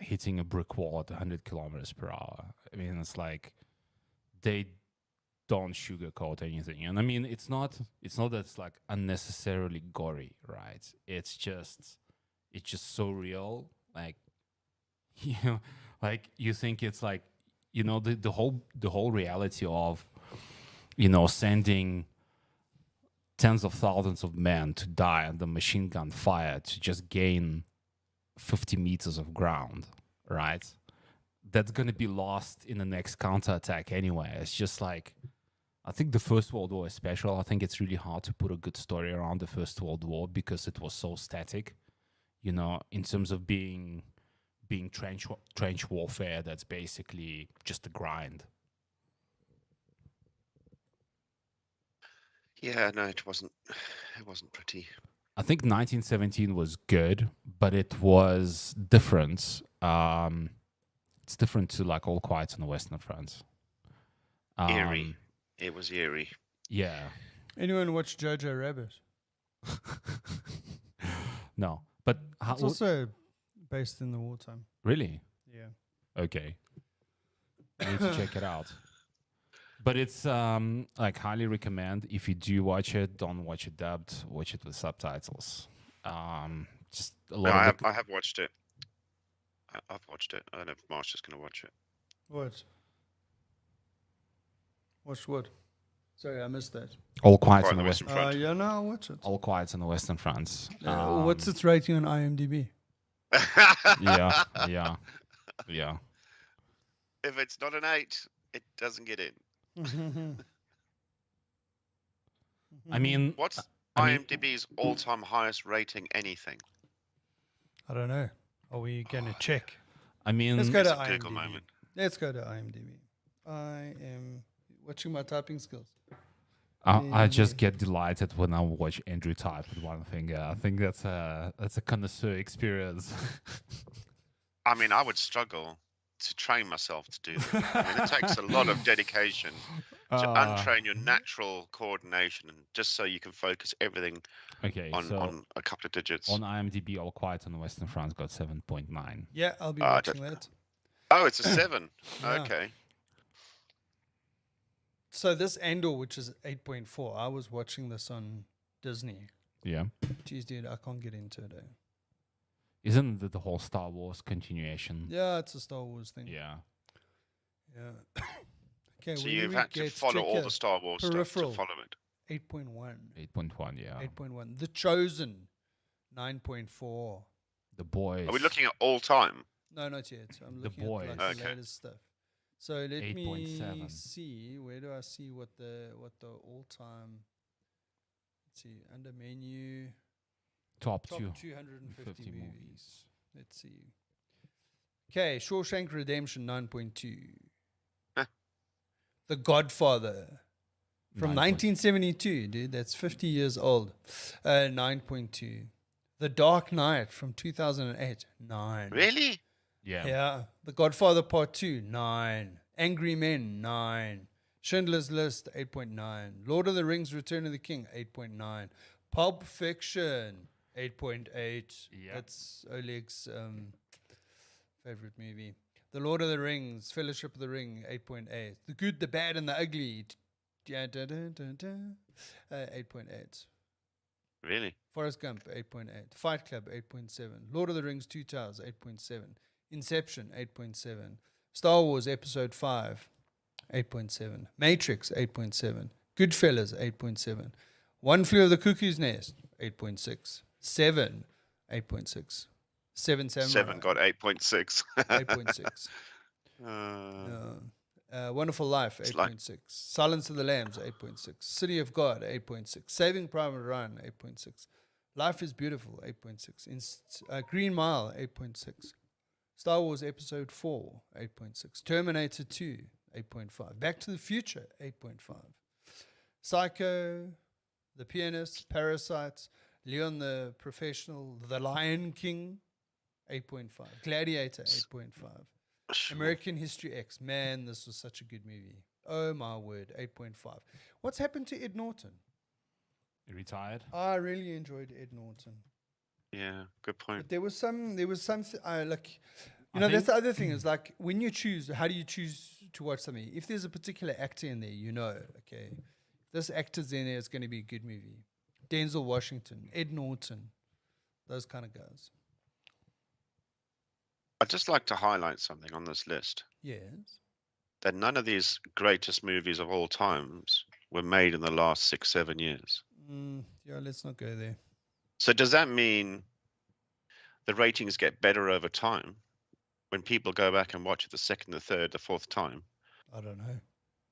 hitting a brick wall at 100 kilometers per hour. I mean, it's like they don't sugarcoat anything. And I mean, it's not that it's like unnecessarily gory, right? It's just so real. Like, like you think it's like, the whole reality of, sending tens of thousands of men to die under machine gun fire to just gain 50 meters of ground, right? That's going to be lost in the next counterattack anyway. It's just like, I think the First World War is special. I think it's really hard to put a good story around the First World War because it was so static, in terms of being trench warfare. That's basically just a grind. Yeah, no, it wasn't pretty. I think 1917 was good, but it was different. It's different to like All Quiet on the Western Front. Eerie. It was eerie. Yeah. Anyone watch Jojo Rabbit? No, but It's also based in the wartime. Really? Yeah. Okay. I need to check it out. But it's like highly recommend. If you do watch it, don't watch it dubbed. Watch it with subtitles. Just a lot. I have watched it. I've watched it. I don't know if Marsha's going to watch it. What? Watch what? Sorry, I missed that. All Quiet on the Western Front. Yeah, no, I'll watch it. All Quiet on the Western Front. What's its rating on IMDb? Yeah. If it's not an 8, it doesn't get in. I mean, what's IMDb's all-time highest rating? Anything? I don't know. Are we going to check? I mean, let's go to a Google IMDb. moment. Let's go to IMDb. I am watching my typing skills. I just get delighted when I watch Andrew type with one finger. I think that's a connoisseur experience. I mean, I would struggle to train myself to do that. I mean, it takes a lot of dedication to untrain your natural coordination, and just so you can focus everything on a couple of digits. On IMDb, All Quiet on the Western Front got 7.9. Yeah, I'll be watching that. Oh, it's a 7. Yeah. Okay. So this Andor, which is 8.4, I was watching this on Disney. Yeah. Jeez, dude, I can't get into it. Isn't it the whole Star Wars continuation? Yeah, it's a Star Wars thing. Yeah. Okay. So you've had to follow all the Star Wars stuff to follow it. 8.1. 8.1, yeah. 8.1. The Chosen, 9.4. The Boys. Are we looking at all time? No, not yet. I'm looking Boys. at like the Okay. latest stuff. So let 8.7. me see. Where do I see what the all time? Let's see, under menu. Top 250 movies. Let's see. Okay, Shawshank Redemption 9.2. The Godfather from 1972, dude. That's 50 years old. 9.2. The Dark Knight from 2008. 9. Really? Yeah. Yeah. The Godfather Part 2. 9. Angry Men. 9. Schindler's List. 8.9. Lord of the Rings: Return of the King. 8.9. Pulp Fiction. 8.8. Yeah. That's Oleg's favorite movie. The Lord of the Rings, Fellowship of the Ring, 8.8. The Good, the Bad, and the Ugly, 8.8. Really? Forrest Gump, 8.8. Fight Club, 8.7. Lord of the Rings, Two Towers, 8.7. Inception, 8.7. Star Wars Episode 5, 8.7. Matrix, 8.7. Goodfellas, 8.7. One Flew Over the Cuckoo's Nest, 8.6. 7, 8.6. 7 Samurai. 7 got 8.6. 8.6. Wonderful Life, 8.6. Silence of the Lambs, 8.6. City of God, 8.6. Saving Private Ryan, 8.6. Life is Beautiful, 8.6. Green Mile, 8.6. Star Wars Episode 4, 8.6. Terminator 2, 8.5. Back to the Future, 8.5. Psycho, The Pianist, Parasites, Leon the Professional, The Lion King, 8.5. Gladiator, 8.5. Sure. American History X. Man, this was such a good movie. Oh, my word, 8.5. What's happened to Ed Norton? He retired? I really enjoyed Ed Norton. Yeah, good point. But there was something, like, You know, that's the other thing is like when you choose, how do you choose to watch something? If there's a particular actor in there, you know, okay, this actor's in there, it's going to be a good movie. Denzel Washington, Ed Norton, those kind of guys. I'd just like to highlight something on this list. Yes. That none of these greatest movies of all times were made in the last 6-7 years. Yeah, let's not go there. So does that mean the ratings get better over time when people go back and watch it the second, the third, the fourth time? I don't know.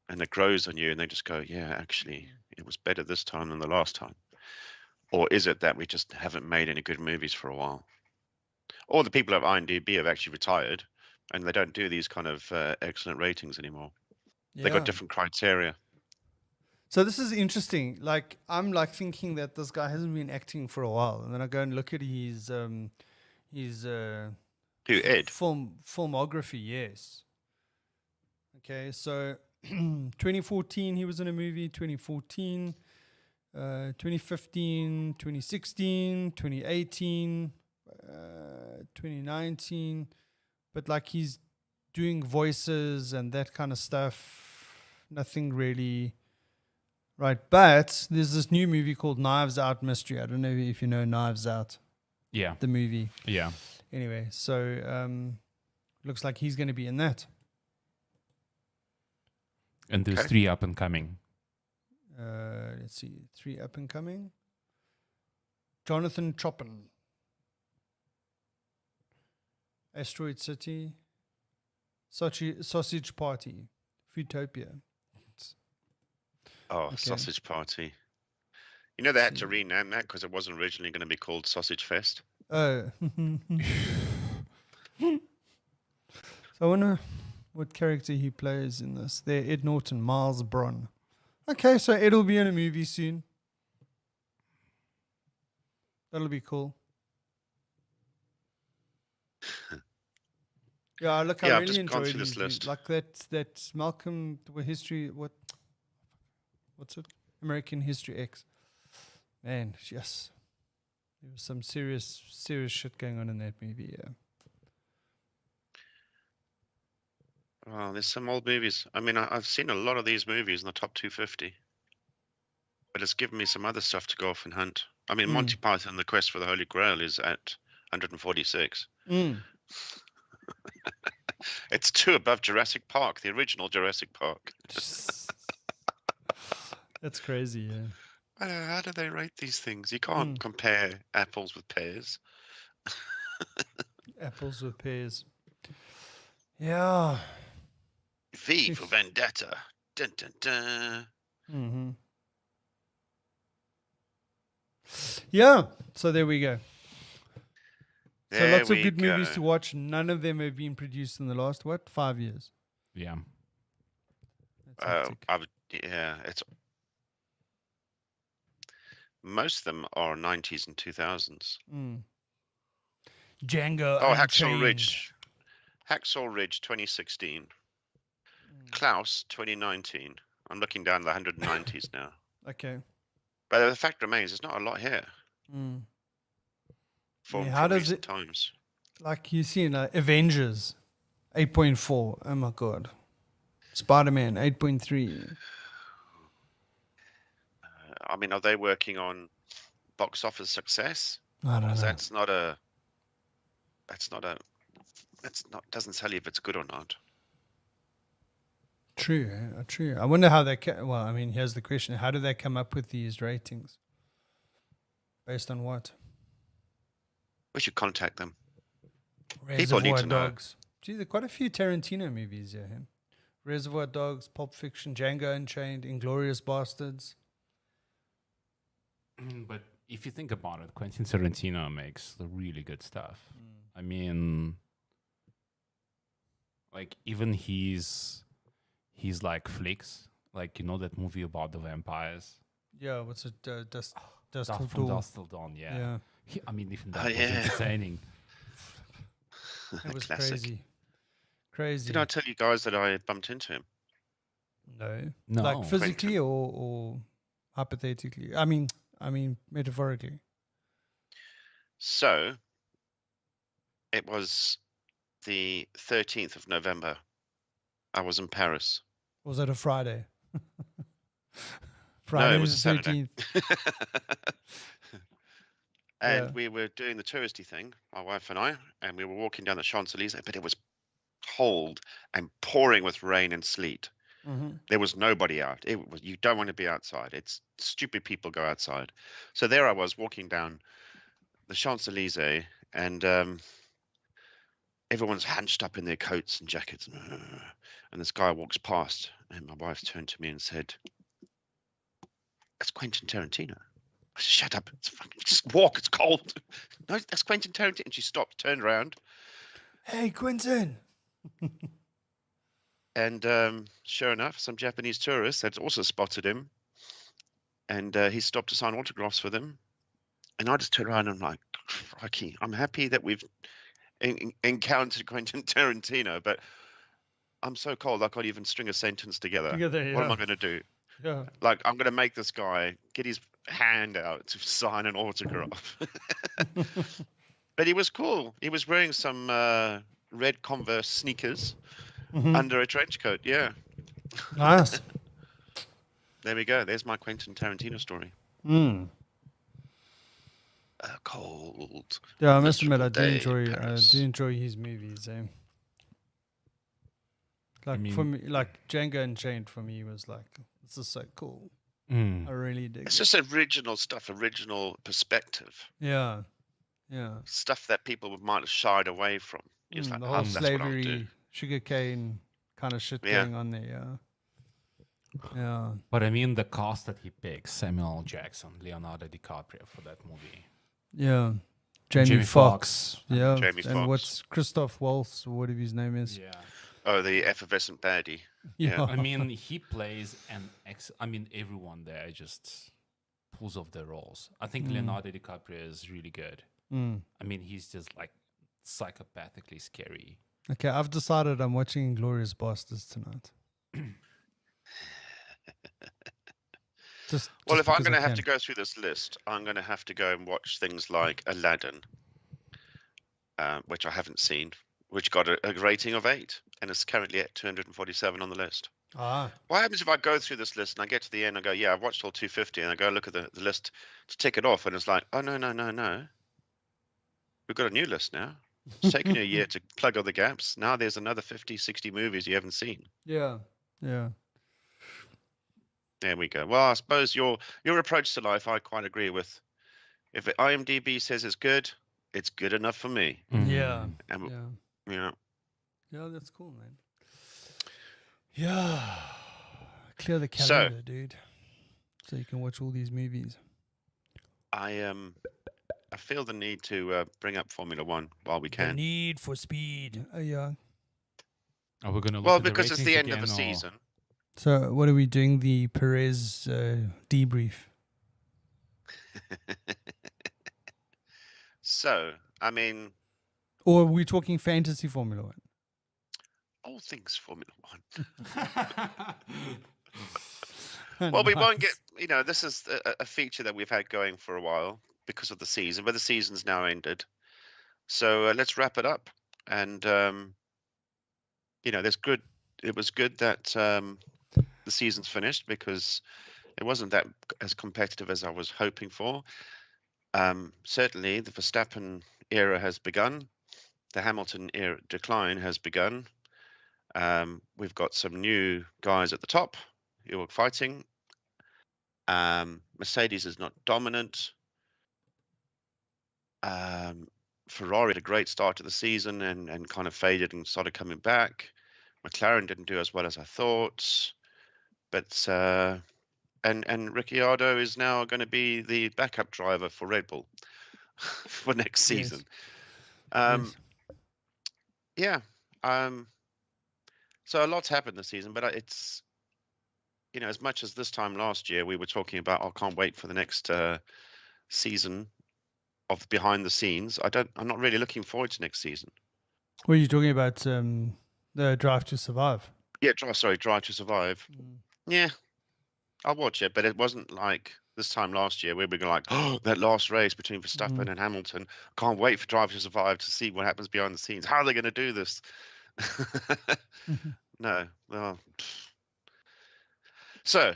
And it grows on you and they just go, yeah, actually, it was better this time than the last time. Or is it that we just haven't made any good movies for a while? Or the people at IMDb have actually retired and they don't do these kind of excellent ratings anymore. Yeah. They got different criteria. So this is interesting. Like I'm like thinking that this guy hasn't been acting for a while, and then I go and look at his Who, Ed? filmography. Yes. Okay, so 2014 he was in a movie. 2014, 2015, 2016, 2018, 2019. But like he's doing voices and that kind of stuff. Nothing really. Right, but there's this new movie called Knives Out Mystery. I don't know if you know Knives Out. Yeah. The movie. Yeah. Anyway, so looks like he's going to be in that. And there's 3 up and coming. Let's see, 3 up and coming. Jonathan Chopin. Asteroid City. Sausage Party. Foodtopia. Oh, Sausage Party. You know, they had to rename that because it wasn't originally going to be called Sausage Fest. Oh. So I wonder what character he plays in this. There, Ed Norton, Miles Bron. Okay, so Ed will be in a movie soon. That'll be cool. Yeah, look, I really enjoyed this list. Like that Malcolm History, what's it? American History X. Man, yes. There was some serious shit going on in that movie, yeah. Well, there's some old movies. I mean, I've seen a lot of these movies in the top 250. But it's given me some other stuff to go off and hunt. I mean, Monty Python and the Quest for the Holy Grail is at 146. It's 2 above Jurassic Park, the original Jurassic Park. That's crazy, yeah. How do they rate these things? You can't compare apples with pears. Apples with pears. Yeah. V for Vendetta. Dun, dun, dun. Yeah. So there we go. So There lots of we good go. movies to watch. None of them have been produced in the last, 5 years? Yeah. That's hectic. It's most of them are 90s and 2000s. Django Oh, Unchained. Hacksaw Ridge 2016. Klaus 2019. I'm looking down the 190s now. Okay. But the fact remains, there's not a lot here. From recent times. Like you see, Avengers 8.4. Oh my God. Spider-Man 8.3. I mean, are they working on box office success? I don't know. Doesn't tell you if it's good or not. True. I wonder how they well, I mean, here's the question. How do they come up with these ratings? Based on what? We should contact them. Reservoir People need to Dogs. Gee, there are quite a few Tarantino movies here. Reservoir Dogs, Pulp Fiction, Django Unchained, Inglourious Bastards. But if you think about it, Quentin Tarantino makes the really good stuff. I mean, like even his like flicks, like you know that movie about the vampires. Yeah, what's it? Dust From Till Dawn. Dusk Till Dawn. Yeah. I mean, even that was yeah. entertaining. It was Classic. crazy. Did I tell you guys that I bumped into him? No. No. Like physically or hypothetically? I mean metaphorically. So, it was the 13th of November. I was in Paris. Was it a Friday? No, Friday it was a the Saturday. 13th. And Yeah. we were doing the touristy thing, my wife and I, and we were walking down the Champs-Élysées, but it was cold and pouring with rain and sleet. Mm-hmm. There was nobody out. You don't want to be outside. It's stupid people go outside. So there I was walking down the Champs-Élysées, and everyone's hunched up in their coats and jackets, and this guy walks past, and my wife turned to me and said, "That's Quentin Tarantino." I said, "Shut up! Just walk. It's cold." "No, that's Quentin Tarantino." And she stopped, turned around, Hey, Quentin. and sure enough, some Japanese tourists had also spotted him, and he stopped to sign autographs for them. And I just turned around and I'm like, "Crikey, I'm happy that we've encountered Quentin Tarantino, but I'm so cold I can't even string a sentence together. What am I going to do? Yeah. Like, I'm going to make this guy get his hand out to sign an autograph." But he was cool. He was wearing some red Converse sneakers under a trench coat. Yeah. Nice. There we go. There's my Quentin Tarantino story. Mm. Cold. Yeah, I must admit, I miserable do day in Paris. enjoy his movies. Like mean- for me, like Django Unchained for me was like, this is so cool. I really dig It's it. just original stuff, original perspective, Yeah, yeah. stuff that people might have shied away from. It's like, The "Oh, whole that's what I'll do." slavery, sugarcane kind of shit Yeah. going on there. Yeah, yeah. But I mean, the cast that he picks: Samuel L. Jackson, Leonardo DiCaprio for that movie. Yeah. Jamie Jamie Foxx. Foxx. Yeah. Jamie and Foxx. what's Christoph Waltz or whatever his name is. Yeah. Oh, the effervescent baddie. Yeah. I mean, he plays everyone there just pulls off their roles. I think Leonardo DiCaprio is really good. Mm. I mean, he's just like psychopathically scary. Okay, I've decided I'm watching Glorious Bastards tonight. Well, if I'm because going I to have can. to go through this list, I'm going to have to go and watch things like Aladdin, which I haven't seen, which got a rating of 8, and it's currently at 247 on the list. Ah, What happens if I go through this list and I get to the end and I go, "Yeah, I've watched all 250," and I go look at the list to tick it off, and it's like, "Oh, no. We've got a new list now. It's taken you a year to plug all the gaps. Now there's another 50, 60 movies you haven't seen." yeah. There we go. Well, I suppose your approach to life, I quite agree with. If IMDb says it's good enough for me. Yeah. And Yeah. Yeah, that's cool, man. Yeah. Clear the So- calendar, dude. So you can watch all these movies. I feel the need to bring up Formula One while we The can. need for speed. Yeah. Are we gonna look Well, at the because it's ratings the end of again, the or- season. So what are we doing? The Perez debrief. So, I mean, Or are we talking fantasy Formula One? all things Formula One. Well, we won't get, this is a feature that we've had going for a while because of the season, but the season's now ended. So let's wrap it up. And, it was good that the season's finished because it wasn't that as competitive as I was hoping for. Certainly, the Verstappen era has begun. The Hamilton era decline has begun. We've got some new guys at the top who are fighting. Mercedes is not dominant. Ferrari had a great start to the season and kind of faded and started coming back. McLaren didn't do as well as I thought. But and Ricciardo is now going to be the backup driver for Red Bull for next season. Yes. Yeah. So a lot's happened this season, but it's, as much as this time last year we were talking about, I can't wait for the next season of behind the scenes. I'm not really looking forward to next season. What are you talking about? The Drive to Survive. Yeah, Drive to Survive. Yeah, I'll watch it, but it wasn't like this time last year, where we were like, oh, that last race between Verstappen and Hamilton. Can't wait for Drive to Survive to see what happens behind the scenes. How are they going to do this? No. Well, so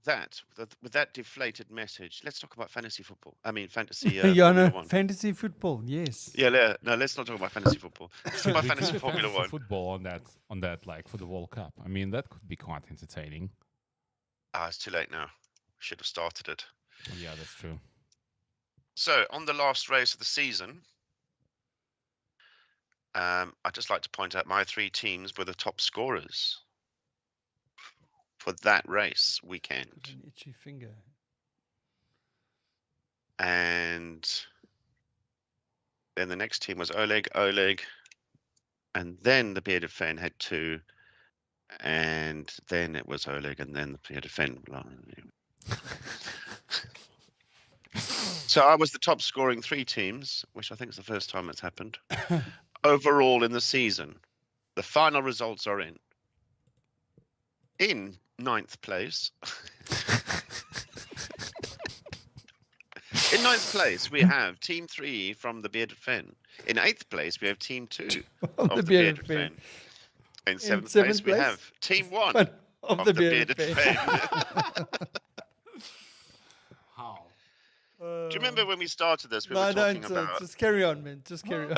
with that deflated message, let's talk about fantasy football. I mean, fantasy Formula One. Fantasy football, yes. Yeah, no, let's not talk about fantasy football. Let's talk about We fantasy could have Formula One. football on that, like for the World Cup. I mean, that could be quite entertaining. It's too late now. We should have started it. Yeah, that's true. So, on the last race of the season, I'd just like to point out my 3 teams were the top scorers for that race weekend. An itchy finger. And then the next team was Oleg, and then the Bearded Fen had 2, and then it was Oleg, and then the Bearded Fen. So I was the top scoring 3 teams, which I think is the first time it's happened. Overall in the season, the final results are in 9th place. In 9th place, we have Team 3 from the Bearded Fen. In 8th place, we have Team 2 of the Bearded Fen. In 7th place, we have Team 1 of the Bearded Fen. How? Do you remember when we started this? We were No, talking don't. about. Just carry on, man. Just carry on.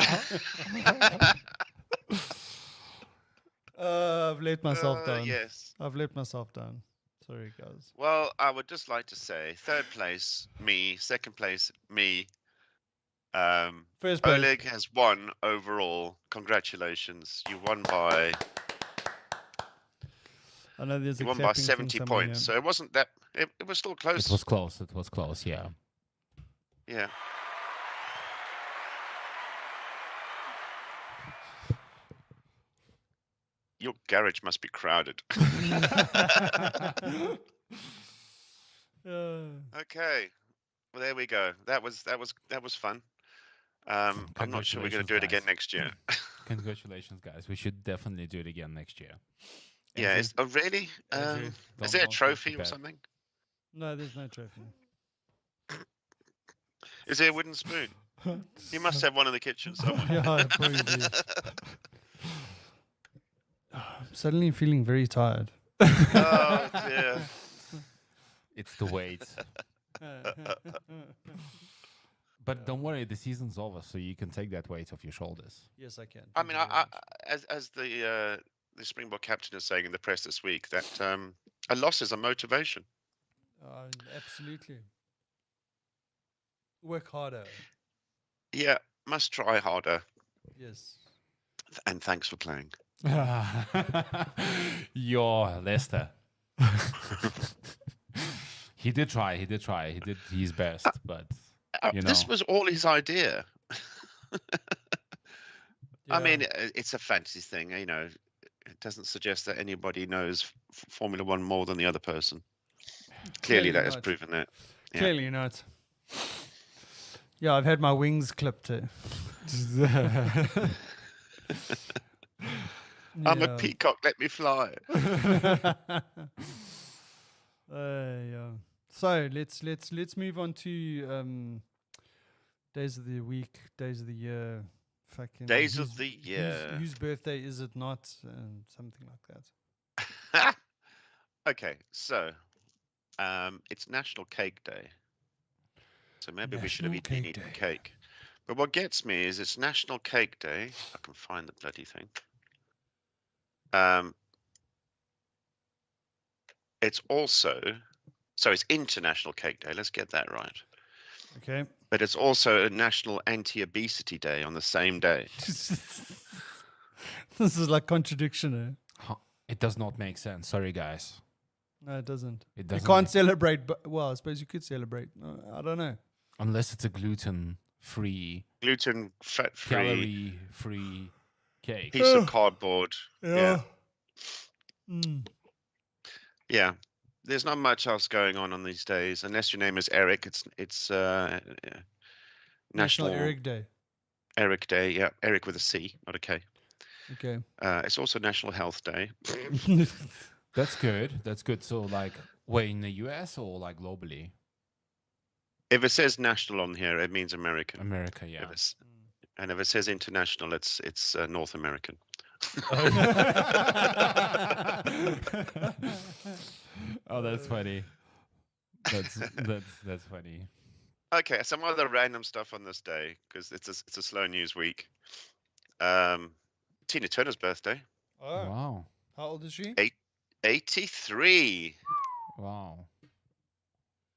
I've let myself down. Yes. I've let myself down. Sorry, guys. Well, I would just like to say 3rd place, me. 2nd place, me. First place. Oleg has won overall. Congratulations. You won by. I know there's a You won by clapping thing 70 somewhere points. here. So it wasn't that. It was still close. It was close. It was close. Yeah. Yeah. Your garage must be crowded. Okay. Well, there we go. That was fun. I'm not sure we're going to do it again next year. Congratulations, guys. We should definitely do it again next year. Yeah. Andrew? Really? Andrew, Is there a don't feel trophy too or bad. something? No, there's no trophy. Is there a wooden spoon? You must have one in the kitchen somewhere. Yeah, I probably do. I'm suddenly feeling very tired. Oh dear. It's the weight. But don't worry, the season's over, so you can take that weight off your shoulders. Yes, I can. I mean, as the Springbok captain is saying in the press this week, that a loss is a motivation. Absolutely. Work harder. Yeah, must try harder. Yes. And thanks for playing. You're Leicester. He did try. He did his best, but This was all his idea. I Yeah. mean, it's a fantasy thing, you know. It doesn't suggest that anybody knows Formula One more than the other person. Clearly that has not. proven that. Yeah. Clearly not. Yeah, I've had my wings clipped too. I'm a peacock, let me fly. Yeah. So let's move on to days of the week, days of the year, fucking Days of the year. Whose birthday is it not? Something like that. Okay, so it's National Cake Day. So maybe we should have National been Cake eating Day. cake. But what gets me is it's National Cake Day. I can find the bloody thing. It's also, so it's International Cake Day. Let's get that right. Okay. But it's also a National Anti-Obesity Day on the same day. This is like contradiction. it does not make sense. Sorry, guys. No, it doesn't. It You doesn't. can't celebrate, but well, I suppose you could celebrate. I don't know. Unless it's a gluten-free, Gluten, fat-free, calorie-free cake. piece of cardboard. Yeah. Mm. Yeah. There's not much else going on these days, unless your name is Eric. It's National National Eric Day. Eric Day. Yeah, Eric with a C, not a K. Okay. It's also National Health Day. That's good. That's good. So, like, wait, in the US or like globally? If it says national on here, it means American. America, yeah. And if it says international, it's North American. Oh, that's funny. That's funny. Okay, some other random stuff on this day because it's a slow news week. Tina Turner's birthday. Oh, Wow. how old is she? 83. Wow.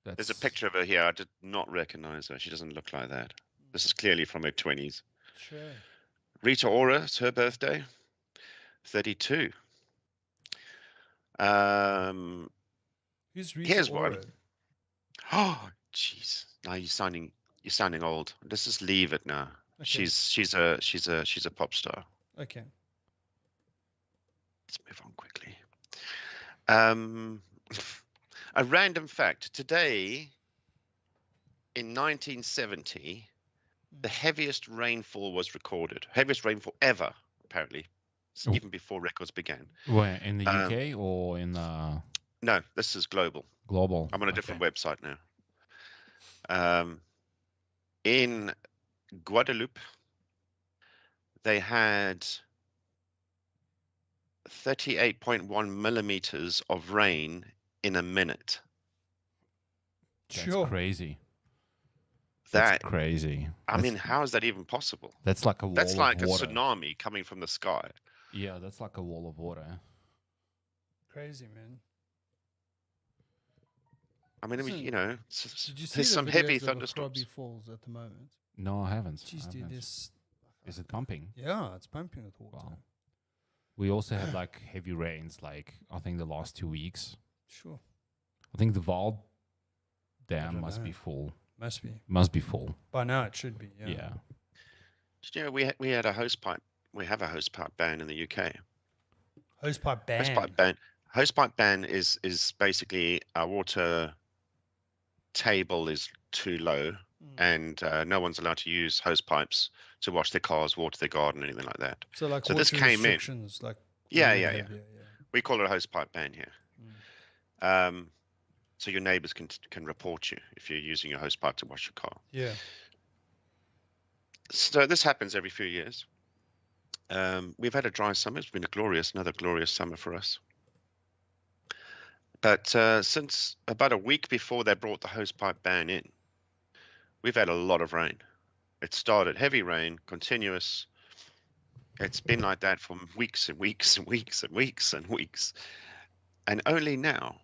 There's a picture of her here. I did not recognize her. She doesn't look like that. This is clearly from her 20s. Sure. Rita Ora, it's her birthday. 32. Who's Rita Here's Ora? one. Oh, jeez. Now you're sounding old. Let's just leave it now. Okay. She's a pop star. Okay. Let's move on quickly. A random fact. Today, in 1970, the heaviest rainfall was recorded. Heaviest rainfall ever, apparently, even before records began. Where, in the UK or in No, this is global. global? I'm on a different website now. In Guadeloupe, they had 38.1 millimeters of rain in a minute. That's Sure. crazy. That That's crazy. I mean, how is that even possible? That's like a wall That's like of a water. tsunami coming from the sky. Yeah, that's like a wall of water. Crazy, man. I mean, Listen, you know, Did you see there's the some heavy videos of thunderstorms. Robbie Falls at the moment? No, I haven't. Jeez, I dude, haven't. this. Is it pumping? Yeah, it's pumping with water. Wow. We also had like heavy rains, like I think the last 2 weeks. Sure. I think the Val Dam don't must be know. full. Must be. Must be full. By now it should be. Yeah. Yeah. Did you know we had a hose pipe? We have a hose pipe ban in the UK. Hosepipe ban. Hose pipe ban is basically our water table is too low, and no one's allowed to use hose pipes to wash their cars, water their garden, anything like that. So like So water this came in. restrictions, like Yeah. We call it a hose pipe ban here. So your neighbors can report you if you're using your hose pipe to wash your car. Yeah. So this happens every few years. We've had a dry summer. It's been another glorious summer for us. But since about a week before they brought the hosepipe ban in, we've had a lot of rain. It started heavy rain, continuous. It's been like that for weeks and weeks and weeks and weeks and weeks. And only now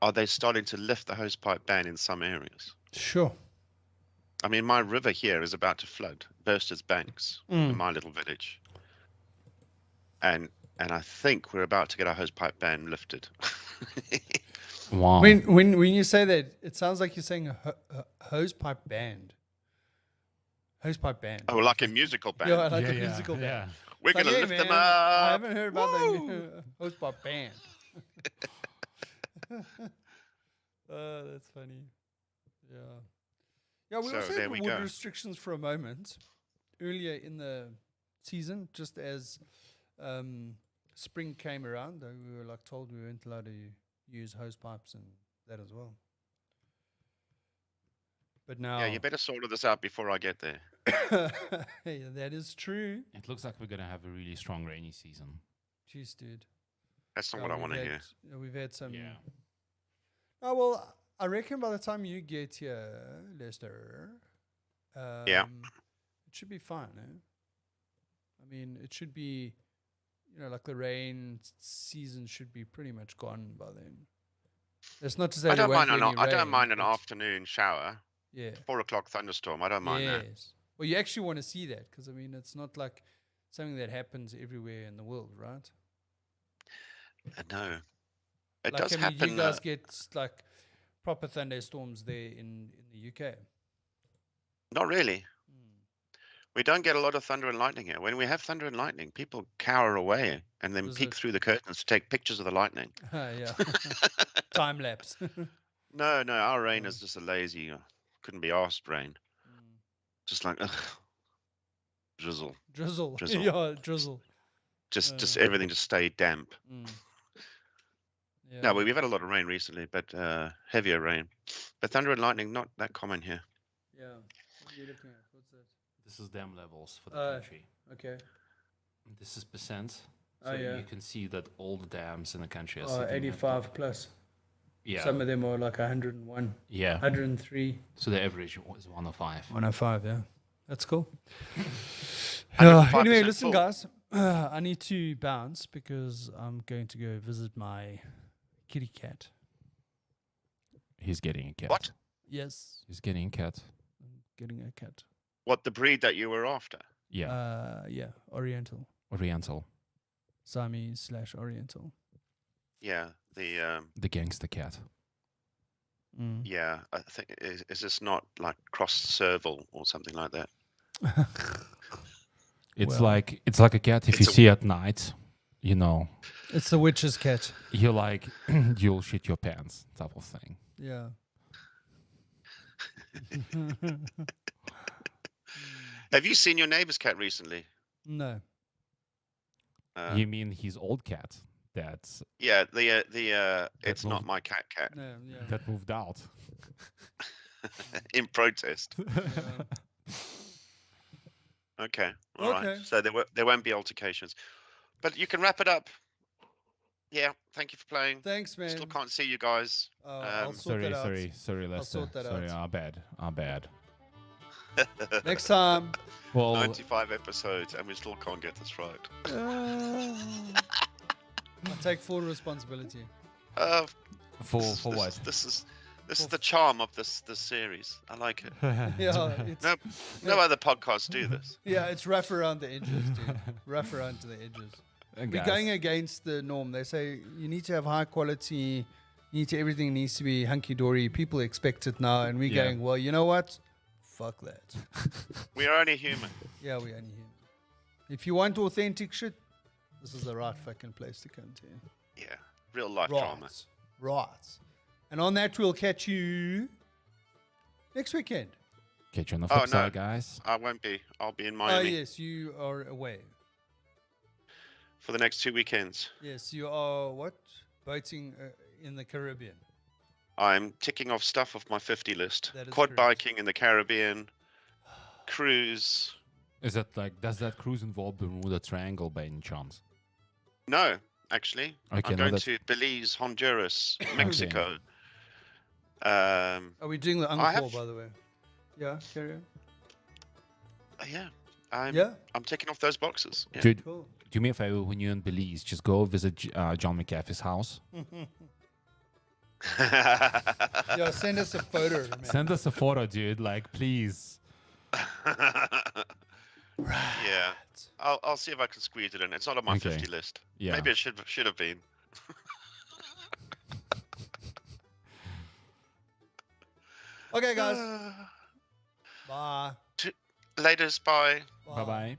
are they starting to lift the hosepipe ban in some areas. Sure. I mean, my river here is about to flood, burst its banks in my little village. And I think we're about to get our hosepipe ban lifted. Wow. When you say that, it sounds like you're saying a hosepipe band. Hosepipe band. Oh, like a musical band. Yeah, like a musical band. Yeah. We're It's like, going to hey, lift them man, up. I haven't heard about the hosepipe band. That's funny. Yeah. Yeah, we So also there had we water go. restrictions for a moment earlier in the season, just as spring came around. We were like told we weren't allowed to use hose pipes and that as well. But now, Yeah, you better sort all this out before I get there. yeah, that is true. It looks like we're gonna have a really strong rainy season. Jeez, dude. That's not Yeah, what I we've want to had- hear. We've had some. Yeah. Oh well, I reckon by the time you get here, Lester, Yeah. it should be fine. Eh? I mean, it should be, like the rain season should be pretty much gone by then. It's not to say I there don't won't mind be any I don't rain, mind an but afternoon shower. Yeah. 4 o'clock thunderstorm. I don't mind that. Yes. Well, you actually want to see that because I mean, it's not like something that happens everywhere in the world, right? No. It Like, does I mean, happen. you guys get like proper thunderstorms there in the UK. Not really. We don't get a lot of thunder and lightning here. When we have thunder and lightning, people cower away and then Is peek it- through the curtains to take pictures of the lightning. Yeah. Time lapse. No, our rain is just a lazy, couldn't be asked rain. Just like, ugh, drizzle. Drizzle. Drizzle. Yeah, drizzle. Just everything just stayed damp. Yeah. Yeah. No, we've had a lot of rain recently, but heavier rain. But thunder and lightning, not that common here. Yeah. What are you looking at? What's that? This is dam levels for the country. Okay. This is percent. So Oh, yeah. you can see that all the dams in the country are Oh, sitting at 85 plus. Yeah. Some of them are like 101, Yeah. 103. So the average is 105. 105, yeah. That's cool. 105% Anyway, listen, full. guys. I need to bounce because I'm going to go visit my kitty cat. He's getting a cat. What? Yes. He's getting a cat. I'm getting a cat. What, the breed that you were after? Yeah. Yeah. Oriental. Oriental. Siamese/Oriental. Yeah, The gangster cat. Mm. yeah. I think is this not like cross serval or something like that? It's Well, it's like a cat if it's you a- see at night, you know, It's the witch's cat. you're like you'll shit your pants type of thing. Yeah. Have you seen your neighbor's cat recently? No. You mean his old cat that's Yeah, it's not moved- my cat No. Yeah. that moved out? in protest. Yeah. Okay, all right. Okay. So there won't be altercations, but you can wrap it up. Yeah, thank you for playing. Thanks, man. Still can't see you guys. I'll sort Sorry, that out. sorry, Lester. sort that Sorry, out. our bad. Next time. Well, 95 episodes and we still can't get this right. I take full responsibility. for This what? This is the charm of this series. I like it. Yeah, it's, No other podcasts do this. yeah, it's rough around the edges, dude. Rough around to the edges. We're going against the norm. They say you need to have high quality. Everything needs to be hunky dory. People expect it now, and we're Yeah. going. Well, you know what? Fuck that. We are only human. Yeah, we're only human. If you want authentic shit, this is the right fucking place to come to. Yeah, real life drama. Right. And on that, we'll catch you next weekend. Catch you on the Oh, flip side, no. guys. I won't be. I'll be in Oh, Miami yes, you are away. for the next 2 weekends. Yes, you are what? Boating in the Caribbean. I'm ticking off stuff off my 50 list. That is Quad correct. biking in the Caribbean, cruise. Is that does that cruise involve Bermuda Triangle by any chance? No, actually. Okay, I'm no, going that's- to Belize, Honduras, Mexico. Are we doing the encore, have- by the way? Yeah, carry on. Yeah, I'm Yeah, ticking off those boxes. Yeah. Dude, cool. do me a favor when you're in Belize, just go visit John McAfee's house. Yeah, send us a photo, man. Send us a photo, dude. Like, please. Yeah, I'll see if I can squeeze it in. It's not on my Okay. 50 list. Yeah. Maybe it should have been. Okay, guys. Bye. Laters, bye. Bye bye.